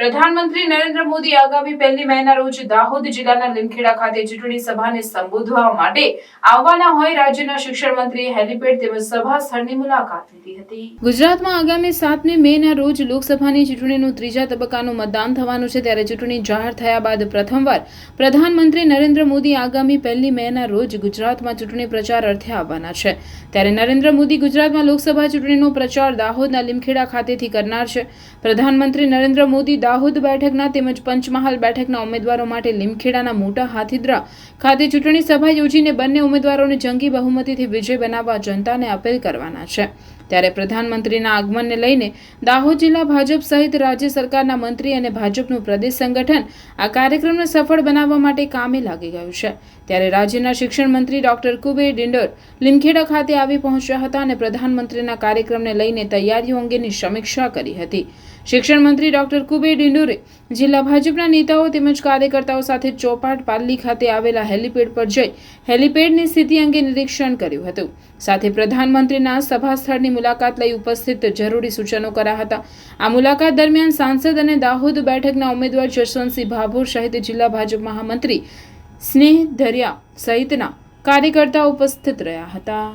પ્રધાનમંત્રી નરેન્દ્ર મોદી આગામી 1 મેના રોજ દાહોદ જિલ્લાના લીમખેડા ખાતે ચૂંટણી સભાને સંબોધવા માટે આવવાના હોય રાજ્યના શિક્ષણ મંત્રીએ હેલીપેડ તેમજ સભા સ્થળની મુલાકાત લીધી હતી। ગુજરાતમાં આગામી 7 મેના રોજ લોકસભાની ચૂંટણીનું ત્રીજા તબક્કાનું મતદાન થવાનું છે, ત્યારે ચૂંટણી જાહેર થયા બાદ પ્રથમવાર પ્રધાનમંત્રી નરેન્દ્ર મોદી આગામી 1 મેના રોજ ગુજરાતમાં ચૂંટણી પ્રચાર અર્થે આવવાના છે। ત્યારે નરેન્દ્ર મોદી ગુજરાતમાં લોકસભા ચૂંટણીનો પ્રચાર દાહોદના લીમખેડા ખાતેથી કરનાર છે। પ્રધાનમંત્રી નરેન્દ્ર મોદી દાહોદ બેઠકના તેમજ પંચમહાલ બેઠકના ઉમેદવારો માટે લીમખેડાના મોટા હાથીદરા ખાતે ચૂંટણી સભા યોજીને બંને ઉમેદવારોને જંગી બહુમતીથી વિજય બનાવવા જનતાને અપીલ કરવાના છે। ત્યારે પ્રધાનમંત્રીના આગમનને લઈને દાહોદ જિલ્લા ભાજપ સહિત રાજ્ય સરકારના મંત્રી અને ભાજપનું પ્રદેશ સંગઠન આ કાર્યક્રમને સફળ બનાવવા માટે કામે લાગી ગયું છે। ત્યારે રાજ્યના શિક્ષણ મંત્રી ડોક્ટર કુબેર ડિંડોર લીમખેડા ખાતે આવી પહોંચ્યા હતા અને પ્રધાનમંત્રીના કાર્યક્રમને લઈને તૈયારીઓ અંગેની સમીક્ષા કરી હતી। શિક્ષણ મંત્રી ડોક્ટર કુબેર ડિંડોરે જિલ્લા ભાજપના નેતાઓ તેમજ કાર્યકર્તાઓ સાથે ચોપાટ પાલ્લી ખાતે આવેલા હેલીપેડ પર જઈ હેલીપેડની સ્થિતિ અંગે નિરીક્ષણ કર્યું હતું। સાથે પ્રધાનમંત્રીના સભા સ્થળની મુલાકાત લઈ ઉપસ્થિત જરૂરી સૂચનો કર્યા હતા। આ મુલાકાત દરમિયાન સાંસદ અને દાહોદ બેઠકના ઉમેદવાર જશવંતસિંહ ભાભોર સહિત જિલ્લા ભાજપ મહામંત્રી સ્નેહ ધરિયા સહિતના કાર્યકર્તાઓ ઉપસ્થિત રહ્યા હતા।